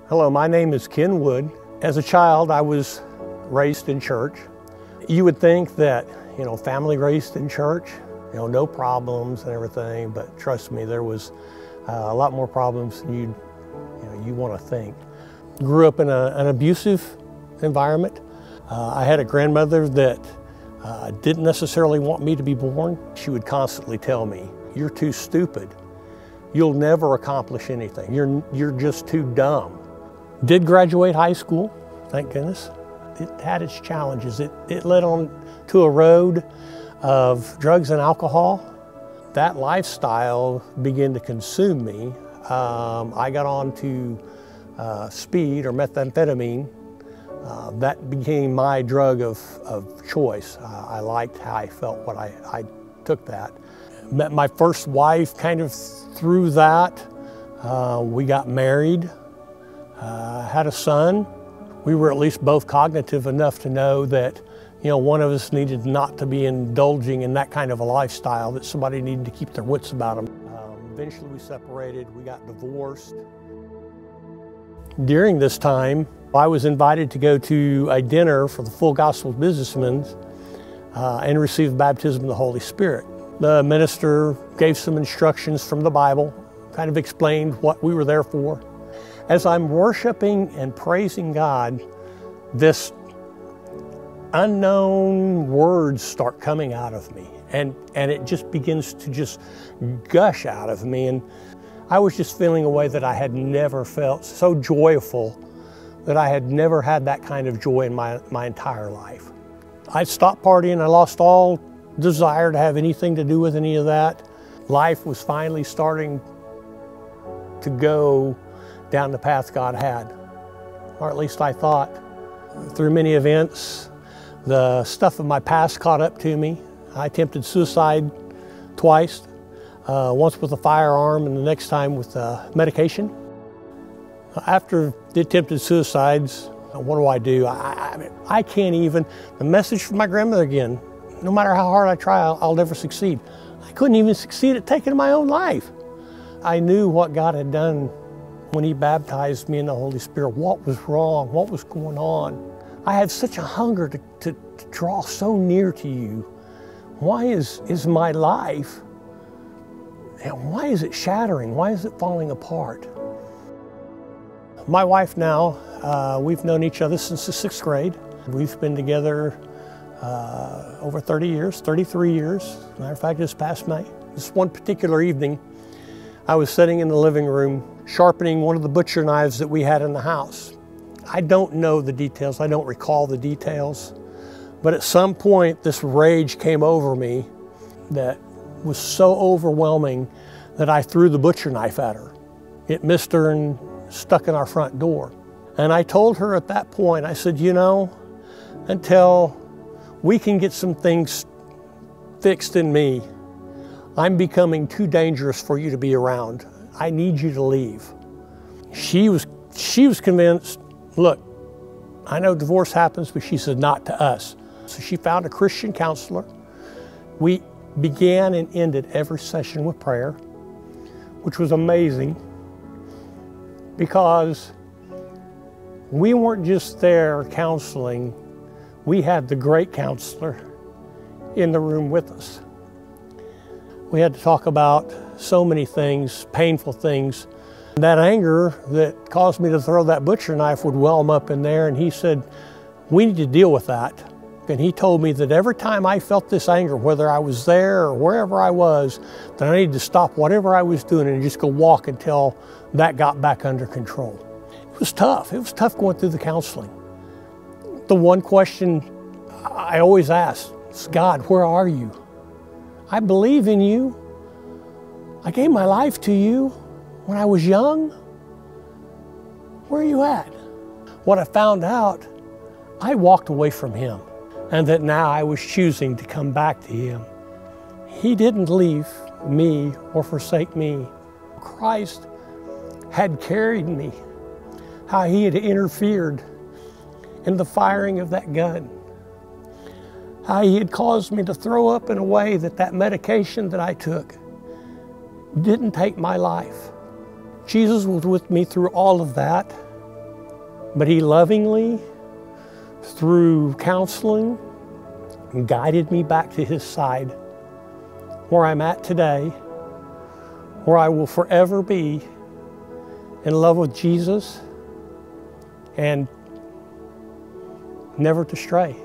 Hello, my name is Ken Wood. As a child, I was raised in church. You would think that, family raised in church, no problems and everything, but trust me, there was a lot more problems than you want to think. Grew up in an abusive environment. I had a grandmother that didn't necessarily want me to be born. She would constantly tell me, "You're too stupid. You'll never accomplish anything. You're just too dumb." Did graduate high school, thank goodness. It had its challenges. It led on to a road of drugs and alcohol. That lifestyle began to consume me. I got on to speed or methamphetamine. That became my drug of choice. I liked how I felt when I took that. Met my first wife kind of through that. We got married. Had a son. We were at least both cognitive enough to know that, one of us needed not to be indulging in that kind of a lifestyle, that somebody needed to keep their wits about them. Eventually we separated, we got divorced. During this time, I was invited to go to a dinner for the Full Gospel Businessmen and receive baptism of the Holy Spirit. The minister gave some instructions from the Bible, kind of explained what we were there for. As I'm worshiping and praising God, this unknown words start coming out of me, and it just begins to just gush out of me. And I was just feeling a way that I had never felt, so joyful that I had never had that kind of joy in my entire life. I stopped partying. I lost all desire to have anything to do with any of that. Life was finally starting to go down the path God had, or at least I thought. Through many events, the stuff of my past caught up to me. I attempted suicide twice, once with a firearm and the next time with medication. After the attempted suicides, what do? I can't even, the message from my grandmother again, no matter how hard I try, I'll never succeed. I couldn't even succeed at taking my own life. I knew what God had done when He baptized me in the Holy Spirit, what was wrong, what was going on. I had such a hunger to draw so near to You. Why is my life, and why is it shattering? Why is it falling apart? My wife now, we've known each other since the 6th grade. We've been together over 30 years, 33 years. As a matter of fact, this past May. This one particular evening, I was sitting in the living room sharpening one of the butcher knives that we had in the house. I don't know the details, I don't recall the details, but at some point this rage came over me that was so overwhelming that I threw the butcher knife at her. It missed her and stuck in our front door. And I told her at that point, I said, until we can get some things fixed in me, I'm becoming too dangerous for you to be around. I need you to leave. She was convinced, look, I know divorce happens, but she said, not to us. So she found a Christian counselor. We began and ended every session with prayer, which was amazing because we weren't just there counseling, we had the great counselor in the room with us. We had to talk about so many things, painful things. That anger that caused me to throw that butcher knife would whelm up in there, and he said, we need to deal with that. And he told me that every time I felt this anger, whether I was there or wherever I was, that I needed to stop whatever I was doing and just go walk until that got back under control. It was tough. It was tough going through the counseling. The one question I always ask is, God, where are You? I believe in You. I gave my life to You when I was young. Where are You at? What I found out, I walked away from Him, and that now I was choosing to come back to Him. He didn't leave me or forsake me. Christ had carried me, how He had interfered in the firing of that gun, how He had caused me to throw up in a way that medication that I took didn't take my life. Jesus was with me through all of that, but He lovingly, through counseling, guided me back to His side, where I'm at today, where I will forever be in love with Jesus and never to stray.